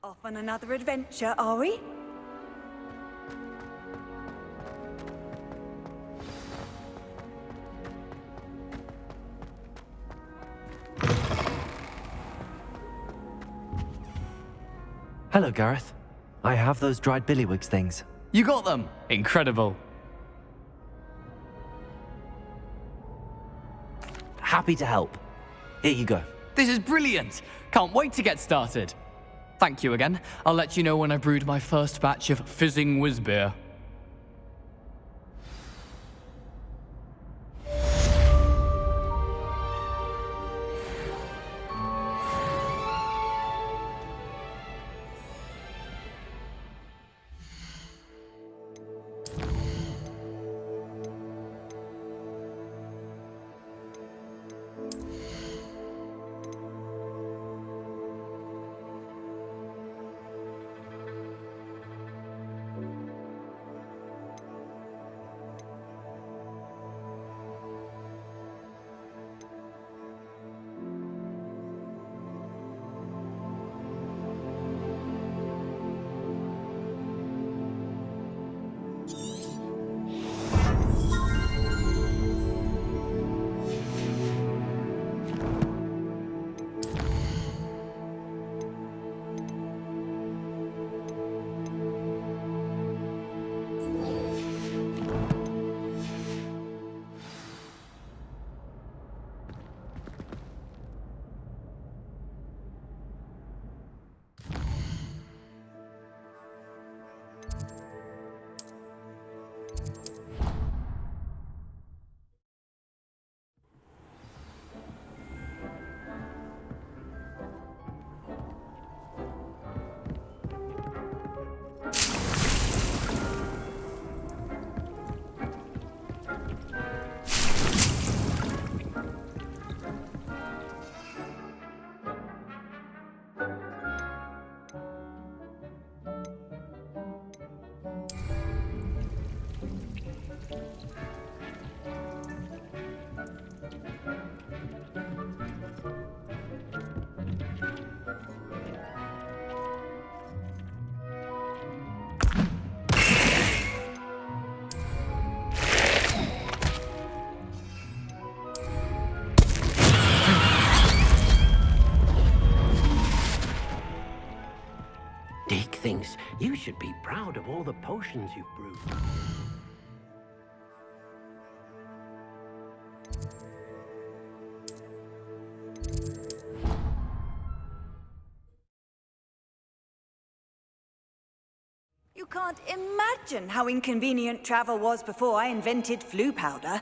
Off on another adventure, are we? Hello, Gareth. I have those dried billywigs things. You got them! Incredible. Happy to help. Here you go. This is brilliant! Can't wait to get started. Thank you again. I'll let you know when I brewed my first batch of fizzing whiz-beer. Dick thinks you should be proud of all the potions you've brewed. You can't imagine how inconvenient travel was before I invented flu powder.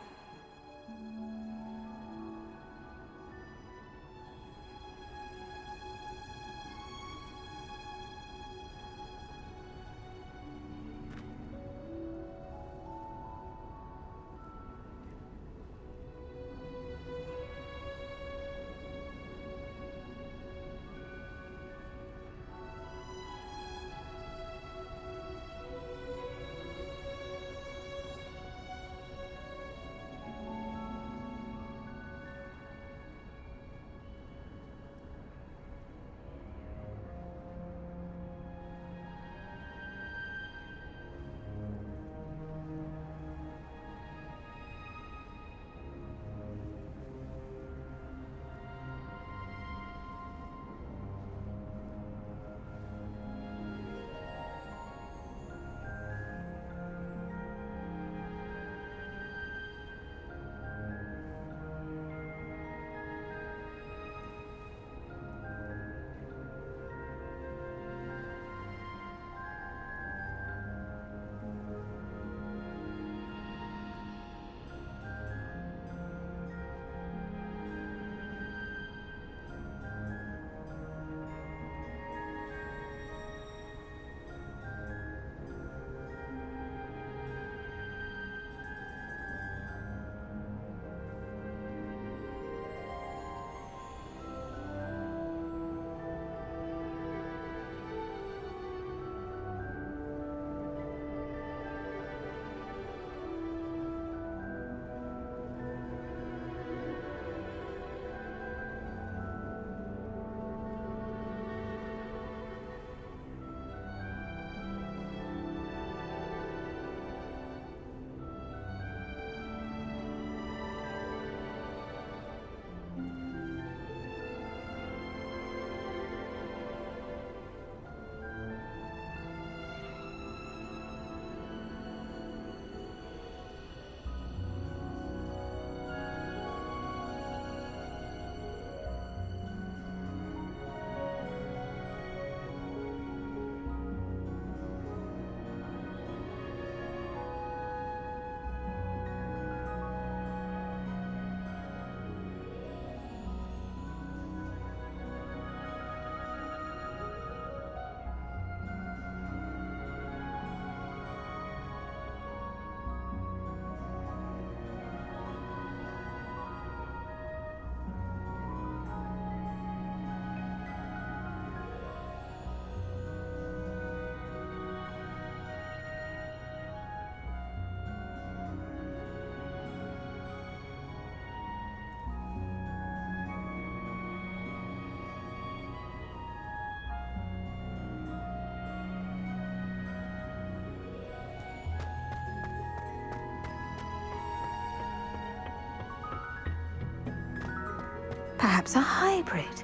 perhaps a hybrid.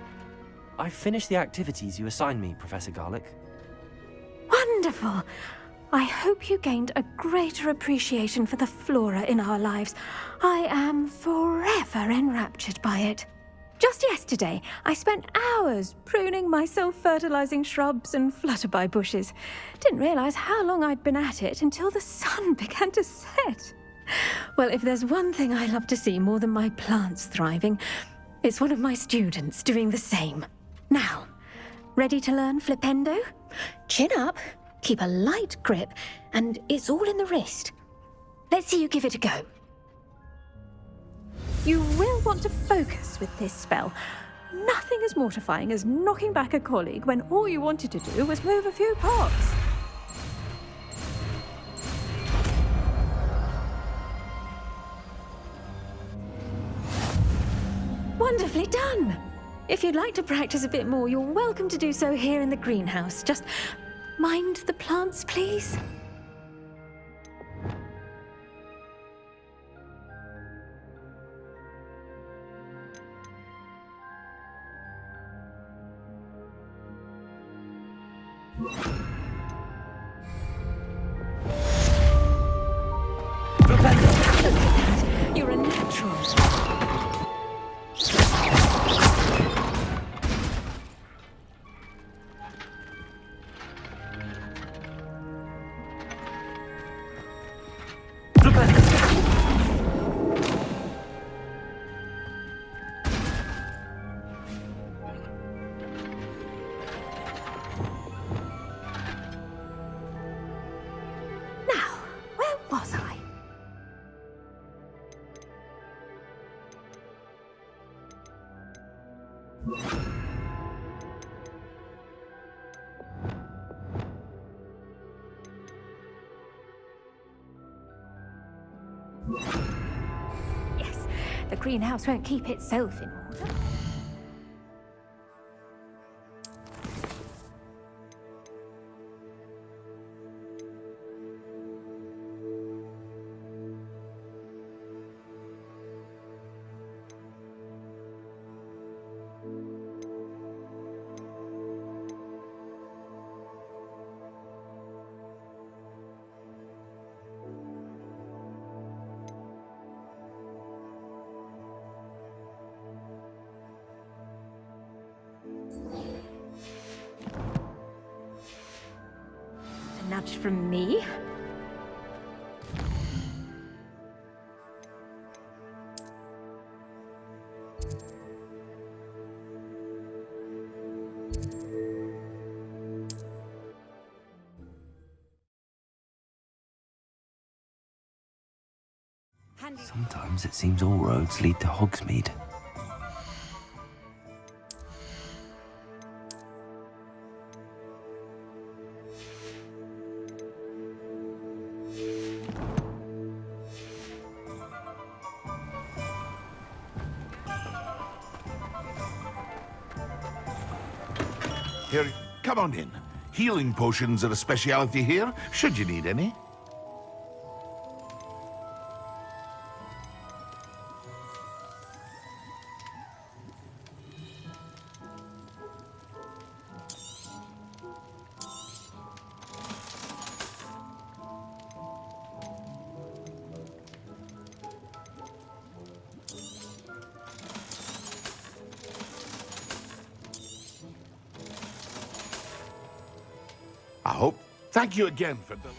I finished the activities you assigned me, Professor Garlick. Wonderful! I hope you gained a greater appreciation for the flora in our lives. I am forever enraptured by it. Just yesterday, I spent hours pruning my self-fertilizing shrubs and flutterby bushes. Didn't realize how long I'd been at it until the sun began to set. Well, if there's one thing I love to see more than my plants thriving, it's one of my students doing the same. Now, ready to learn Flipendo? Chin up, keep a light grip, and it's all in the wrist. Let's see you give it a go. You will want to focus with this spell. Nothing as mortifying as knocking back a colleague when all you wanted to do was move a few pots. Wonderfully done! If you'd like to practice a bit more, you're welcome to do so here in the greenhouse. Just mind the plants, please. Look at that! You're a natural. Now, where was I? Yes, the greenhouse won't keep itself in order. A nudge from me. Sometimes it seems all roads lead to Hogsmeade. Here, come on in. Healing potions are a speciality here, should you need any. I hope. Thank you again for the...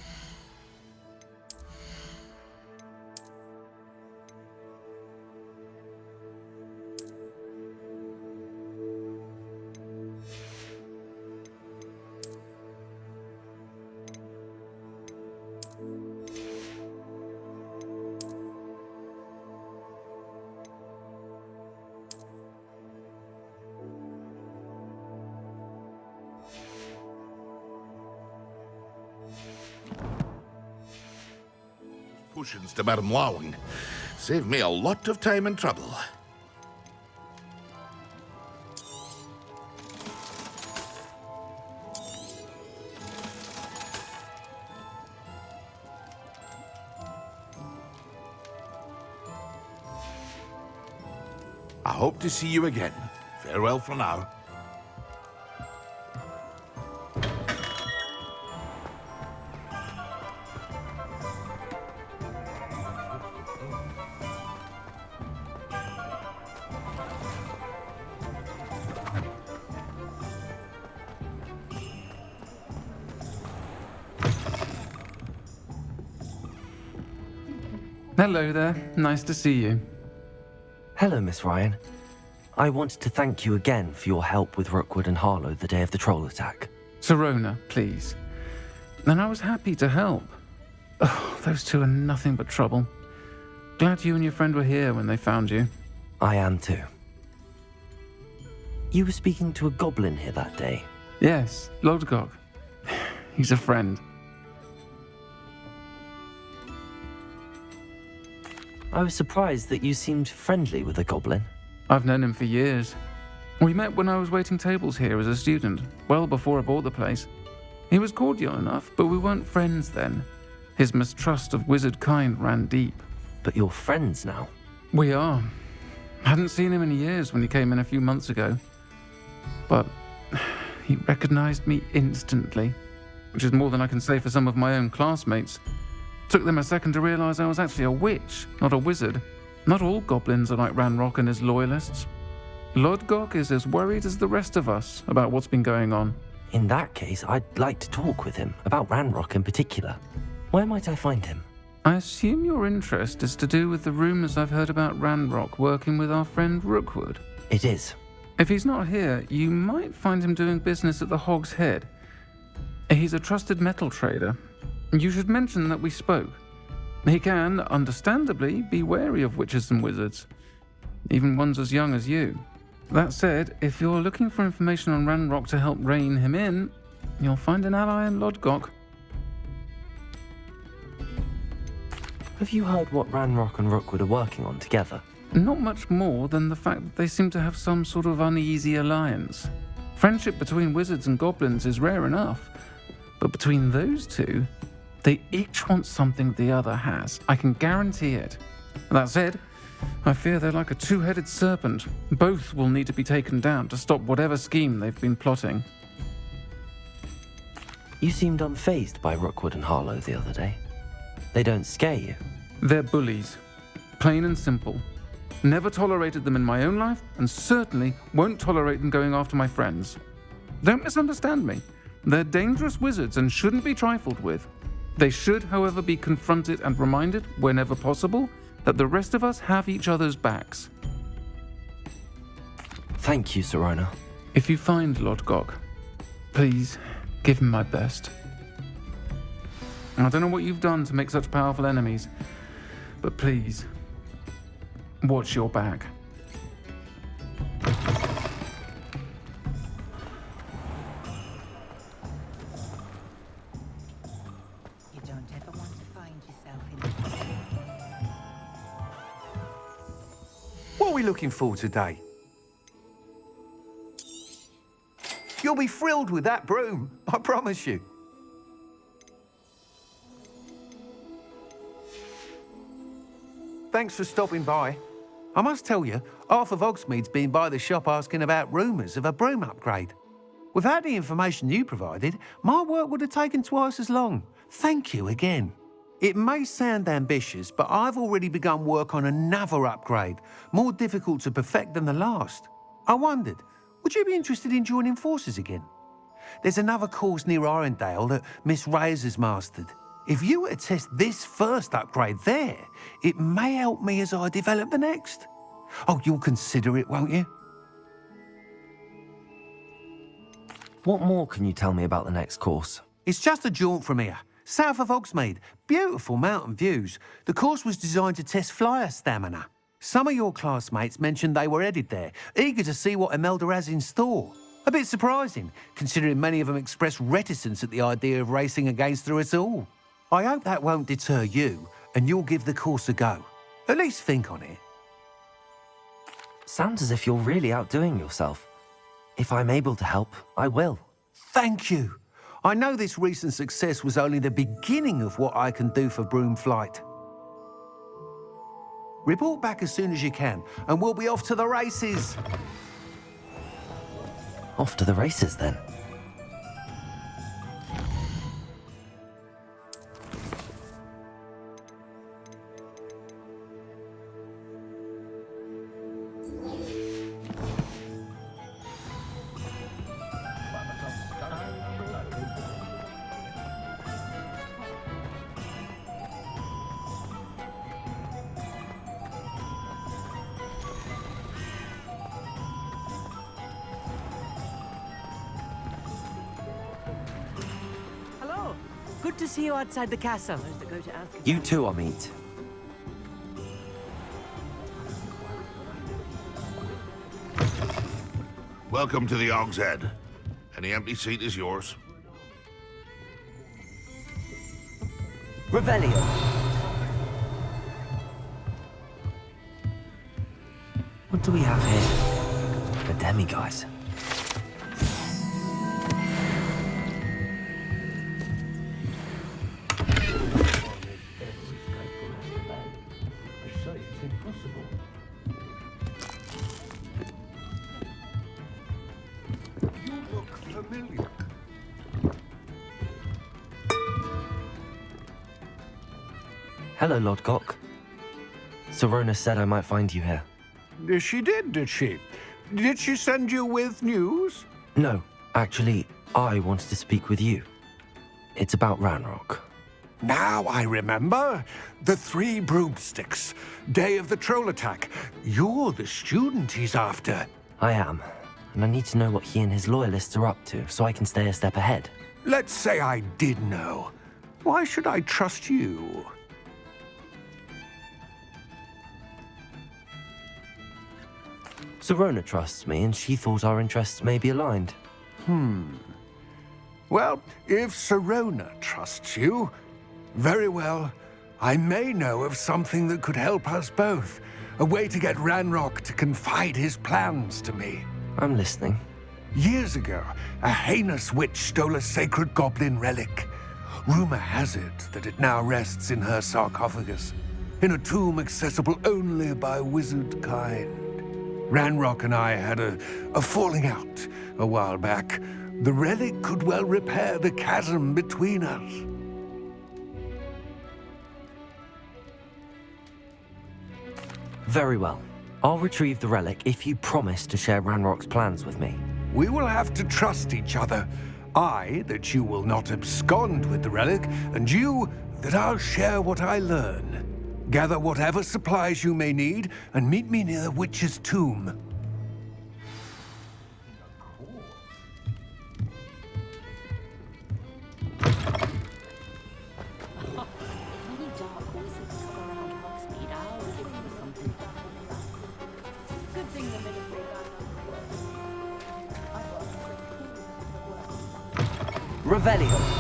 potions to Madame Lawing. Saved me a lot of time and trouble. I hope to see you again. Farewell for now. Hello there. Nice to see you. Hello, Miss Ryan. I wanted to thank you again for your help with Rookwood and Harlow the day of the troll attack. Sirona, please. And I was happy to help. Oh, those two are nothing but trouble. Glad you and your friend were here when they found you. I am too. You were speaking to a goblin here that day. Yes, Lodgok. He's a friend. I was surprised that you seemed friendly with a goblin. I've known him for years. We met when I was waiting tables here as a student, well before I bought the place. He was cordial enough, but we weren't friends then. His mistrust of wizard kind ran deep. But you're friends now. We are. Hadn't seen him in years when he came in a few months ago. But he recognized me instantly, which is more than I can say for some of my own classmates. Took them a second to realize I was actually a witch, not a wizard. Not all goblins are like Ranrock and his loyalists. Lodgok is as worried as the rest of us about what's been going on. In that case, I'd like to talk with him, about Ranrock in particular. Where might I find him? I assume your interest is to do with the rumors I've heard about Ranrock working with our friend Rookwood. It is. If he's not here, you might find him doing business at the Hog's Head. He's a trusted metal trader. You should mention that we spoke. He can, understandably, be wary of witches and wizards, even ones as young as you. That said, if you're looking for information on Ranrock to help rein him in, you'll find an ally in Lodgok. Have you heard what Ranrock and Rookwood are working on together? Not much more than the fact that they seem to have some sort of uneasy alliance. Friendship between wizards and goblins is rare enough, but between those two, they each want something the other has. I can guarantee it. That said, I fear they're like a two-headed serpent. Both will need to be taken down to stop whatever scheme they've been plotting. You seemed unfazed by Rookwood and Harlow the other day. They don't scare you. They're bullies. Plain and simple. Never tolerated them in my own life, and certainly won't tolerate them going after my friends. Don't misunderstand me. They're dangerous wizards and shouldn't be trifled with. They should, however, be confronted and reminded, whenever possible, that the rest of us have each other's backs. Thank you, Sirona. If you find Lodgok, please give him my best. I don't know what you've done to make such powerful enemies, but please, watch your back. You don't ever want to find yourself in... What are we looking for today? You'll be thrilled with that broom, I promise you. Thanks for stopping by. I must tell you, half of Hogsmeade's been by the shop asking about rumours of a broom upgrade. Without the information you provided, my work would have taken twice as long. Thank you again. It may sound ambitious, but I've already begun work on another upgrade, more difficult to perfect than the last. I wondered, would you be interested in joining forces again? There's another course near Irondale that Miss Reyes has mastered. If you were to test this first upgrade there, it may help me as I develop the next. Oh, you'll consider it, won't you? What more can you tell me about the next course? It's just a jaunt from here, south of Hogsmeade. Beautiful mountain views. The course was designed to test flyer stamina. Some of your classmates mentioned they were headed there, eager to see what Imelda has in store. A bit surprising, considering many of them expressed reticence at the idea of racing against her at all. I hope that won't deter you, and you'll give the course a go. At least think on it. Sounds as if you're really outdoing yourself. If I'm able to help, I will. Thank you. I know this recent success was only the beginning of what I can do for Broomflight. Report back as soon as you can, and we'll be off to the races. Off to the races then. Hello. Good to see you outside the castle. You too, Amit. Welcome to the Og's Head. Any empty seat is yours. Revelio. What do we have here? A demiguise. Hello, Lodgok. Serona said I might find you here. She did she? Did she send you with news? No, actually, I wanted to speak with you. It's about Ranrock. Now I remember. The 3 broomsticks. Day of the troll attack. You're the student he's after. I am, and I need to know what he and his loyalists are up to so I can stay a step ahead. Let's say I did know. Why should I trust you? Serona trusts me, and she thought our interests may be aligned. Well, if Serona trusts you, very well. I may know of something that could help us both. A way to get Ranrock to confide his plans to me. I'm listening. Years ago, a heinous witch stole a sacred goblin relic. Rumor has it that it now rests in her sarcophagus, in a tomb accessible only by wizard kind. Ranrock and I had a falling out a while back. The relic could well repair the chasm between us. Very well. I'll retrieve the relic if you promise to share Ranrock's plans with me. We will have to trust each other. I, that you will not abscond with the relic, and you, that I'll share what I learn. Gather whatever supplies you may need, and meet me near the witch's tomb. Revelio.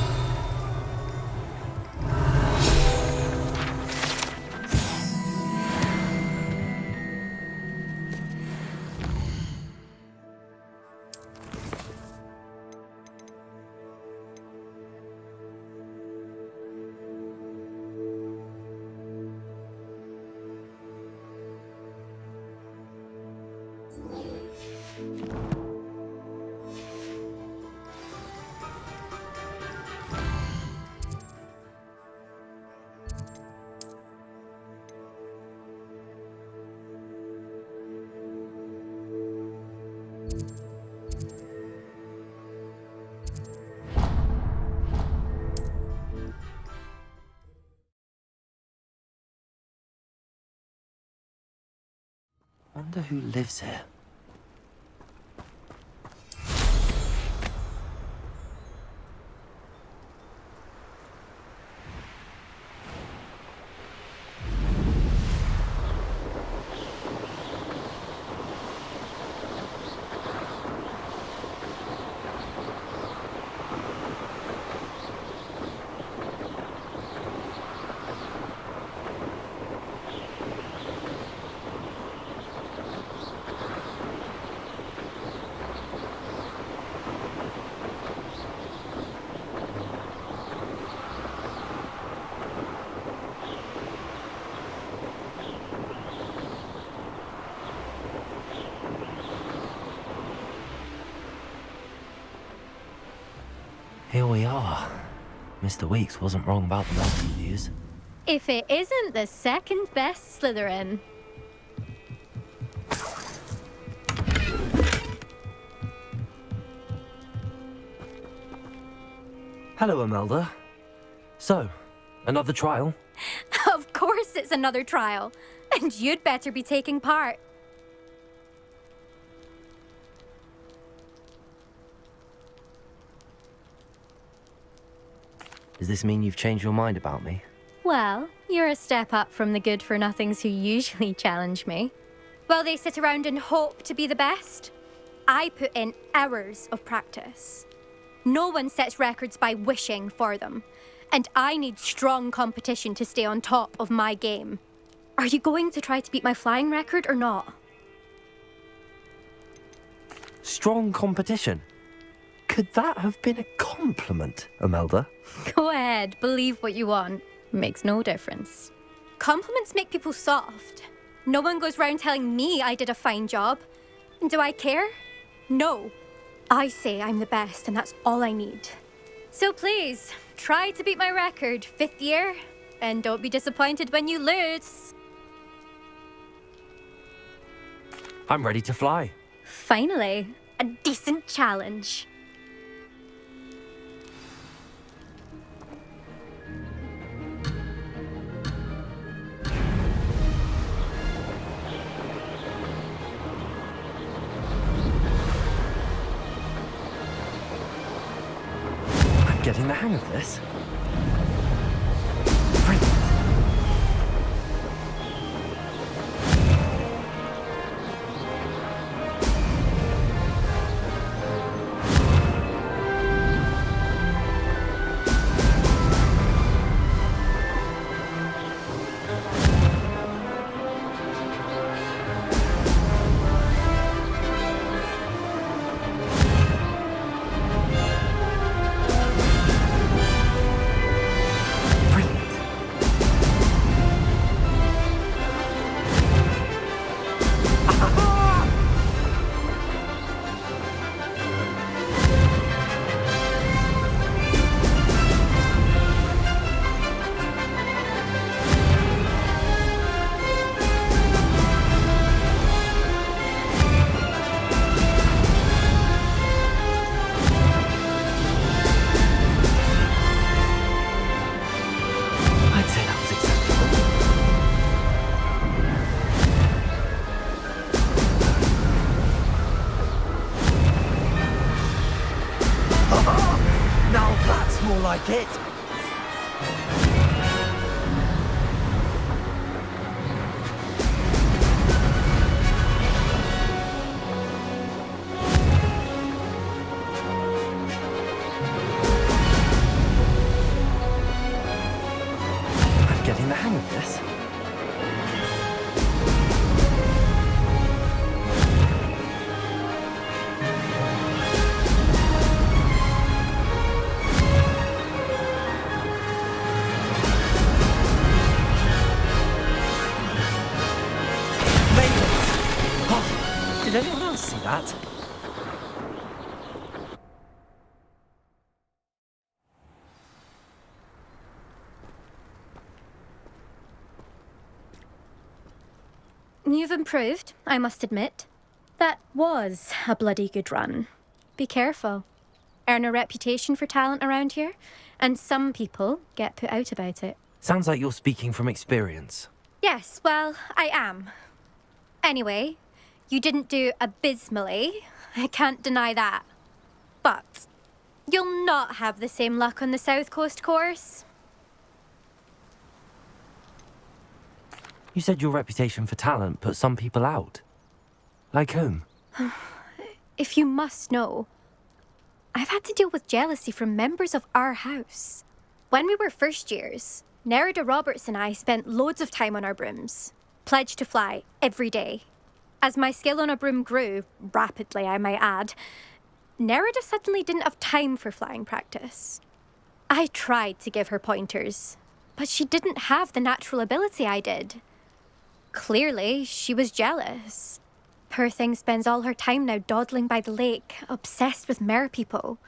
Wonder who lives here. Here we are. Mr. Weeks wasn't wrong about the mountain views. If it isn't the second best Slytherin. Hello, Imelda. So, another trial? Of course it's another trial. And you'd better be taking part. Does this mean you've changed your mind about me? Well, you're a step up from the good-for-nothings who usually challenge me. While they sit around and hope to be the best, I put in hours of practice. No one sets records by wishing for them, and I need strong competition to stay on top of my game. Are you going to try to beat my flying record or not? Strong competition? Could that have been a compliment, Imelda? Go ahead, believe what you want. Makes no difference. Compliments make people soft. No one goes round telling me I did a fine job. And do I care? No. I say I'm the best, and that's all I need. So please, try to beat my record, 5th year, and don't be disappointed when you lose. I'm ready to fly. Finally, a decent challenge. Getting the hang of this. Like it. I'm getting the hang of this. Did anyone else see that? You've improved, I must admit. That was a bloody good run. Be careful. Earn a reputation for talent around here, and some people get put out about it. Sounds like you're speaking from experience. Yes, well, I am. Anyway, you didn't do abysmally. I can't deny that. But you'll not have the same luck on the South Coast course. You said your reputation for talent put some people out. Like whom? If you must know, I've had to deal with jealousy from members of our house. When we were first years, Nerida Roberts and I spent loads of time on our brooms, pledged to fly every day. As my skill on a broom grew, rapidly I might add, Nerida suddenly didn't have time for flying practice. I tried to give her pointers, but she didn't have the natural ability I did. Clearly, she was jealous. Poor thing spends all her time now dawdling by the lake, obsessed with mer people.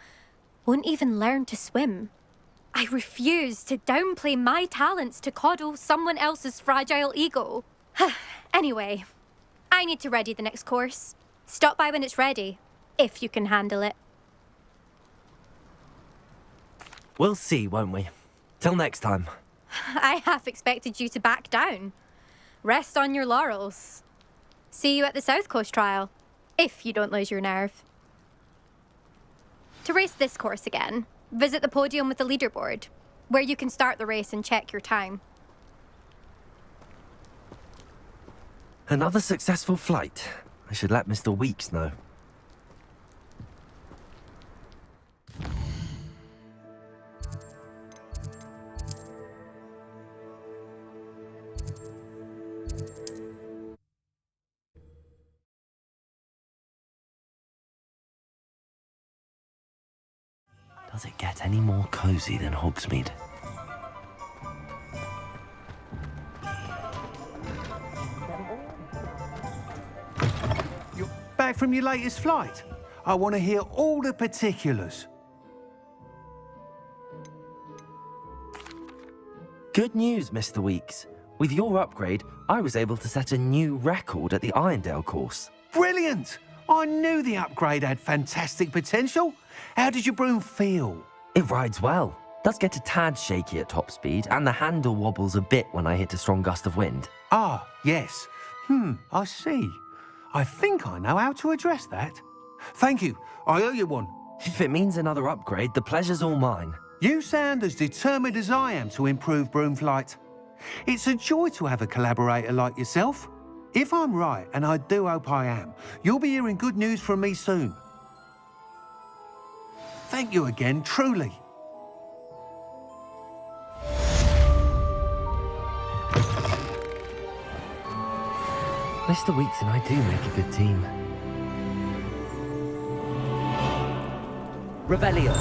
won't even learn to swim. I refuse to downplay my talents to coddle someone else's fragile ego. Anyway, I need to ready the next course. Stop by when it's ready, if you can handle it. We'll see, won't we? Till next time. I half expected you to back down. Rest on your laurels. See you at the South Coast trial, if you don't lose your nerve. To race this course again, visit the podium with the leaderboard, where you can start the race and check your time. Another successful flight. I should let Mr. Weeks know. Does it get any more cozy than Hogsmeade? You're back from your latest flight? I want to hear all the particulars. Good news, Mr. Weeks. With your upgrade, I was able to set a new record at the Irondale course. Brilliant! I knew the upgrade had fantastic potential. How did your broom feel? It rides well. Does get a tad shaky at top speed, and the handle wobbles a bit when I hit a strong gust of wind. Ah, yes. I see. I think I know how to address that. Thank you. I owe you one. If it means another upgrade, the pleasure's all mine. You sound as determined as I am to improve broom flight. It's a joy to have a collaborator like yourself. If I'm right, and I do hope I am, you'll be hearing good news from me soon. Thank you again, truly. Mr. Weeks and I do make a good team. Revelio.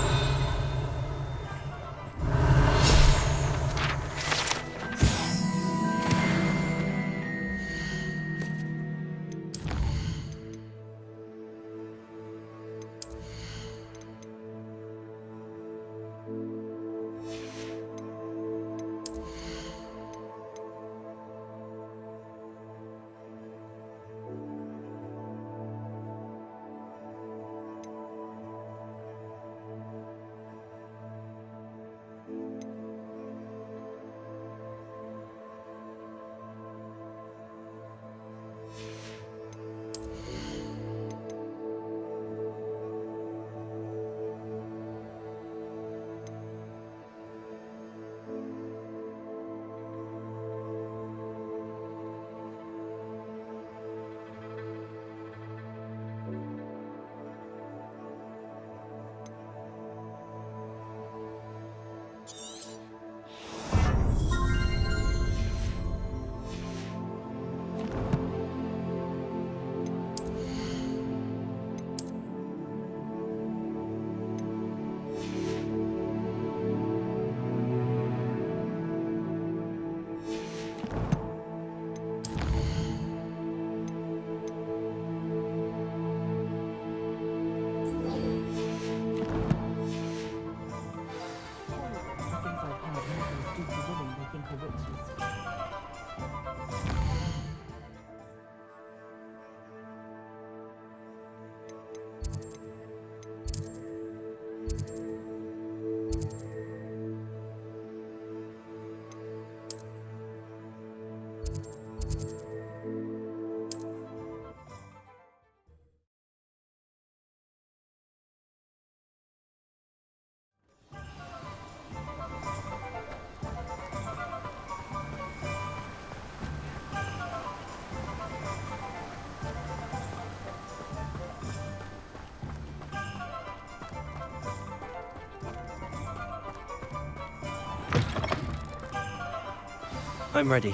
I'm ready.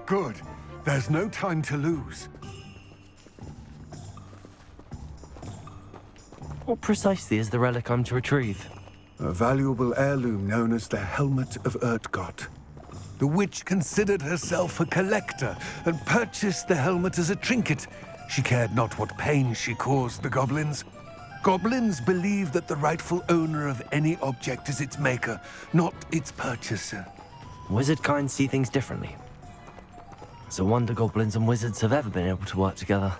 Good. There's no time to lose. What precisely is the relic I'm to retrieve? A valuable heirloom known as the Helmet of Urtgott. The witch considered herself a collector and purchased the helmet as a trinket. She cared not what pain she caused the goblins. Goblins believe that the rightful owner of any object is its maker, not its purchaser. Wizard kind see things differently. It's a wonder goblins and wizards have ever been able to work together.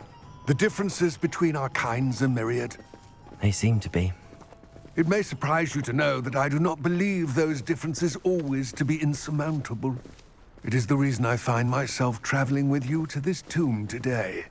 The differences between our kinds are myriad. They seem to be. It may surprise you to know that I do not believe those differences always to be insurmountable. It is the reason I find myself traveling with you to this tomb today.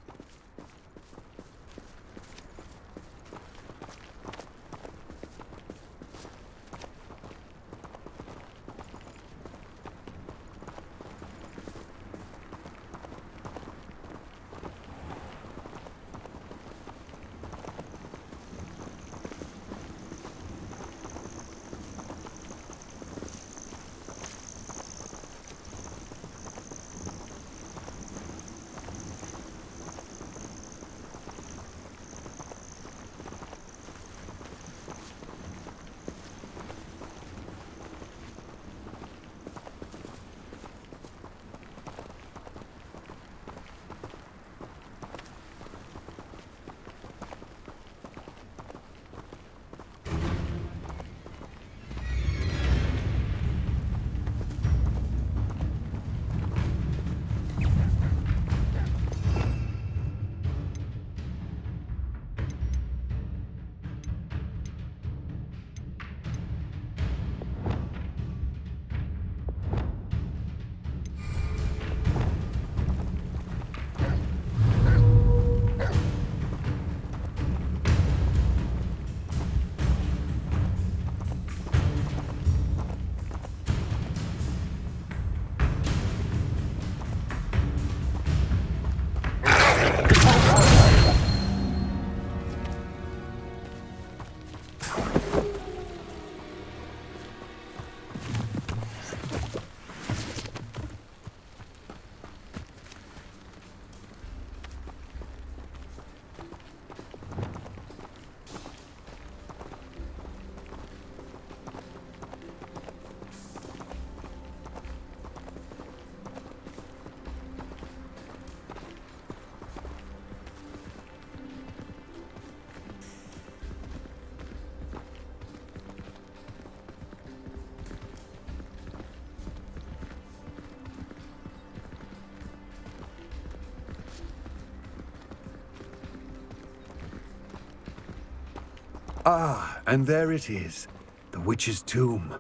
Ah, and there it is. The witch's tomb.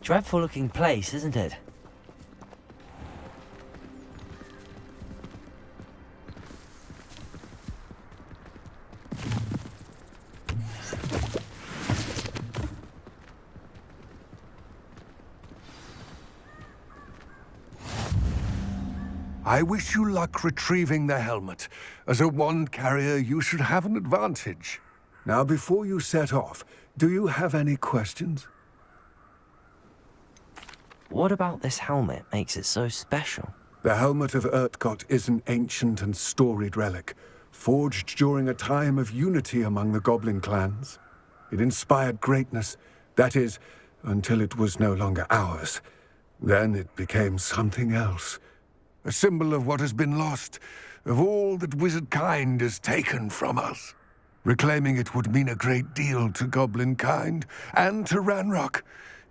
Dreadful looking place, isn't it? I wish you luck retrieving the helmet. As a wand carrier, you should have an advantage. Now, before you set off, do you have any questions? What about this helmet makes it so special? The helmet of Urtkot is an ancient and storied relic, forged during a time of unity among the goblin clans. It inspired greatness, that is, until it was no longer ours. Then it became something else. A symbol of what has been lost, of all that wizard kind has taken from us. Reclaiming it would mean a great deal to goblin kind, and to Ranrock.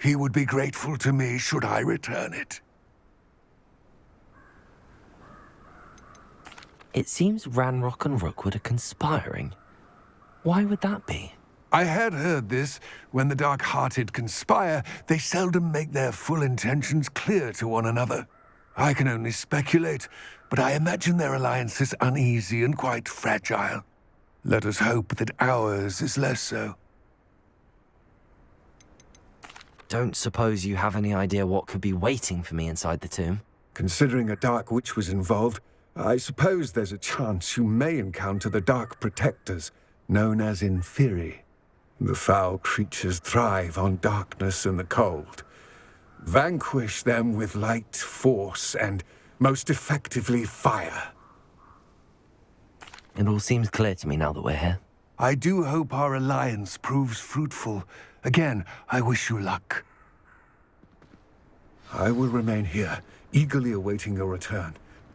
He would be grateful to me should I return it. It seems Ranrock and Rookwood are conspiring. Why would that be? I had heard this. When the dark-hearted conspire, they seldom make their full intentions clear to one another. I can only speculate, but I imagine their alliance is uneasy and quite fragile. Let us hope that ours is less so. Don't suppose you have any idea what could be waiting for me inside the tomb? Considering a dark witch was involved, I suppose there's a chance you may encounter the Dark Protectors, known as Inferi. The foul creatures thrive on darkness and the cold. Vanquish them with light, force, and, most effectively, fire. It all seems clear to me now that we're here. I do hope our alliance proves fruitful. Again, I wish you luck. I will remain here, eagerly awaiting your return.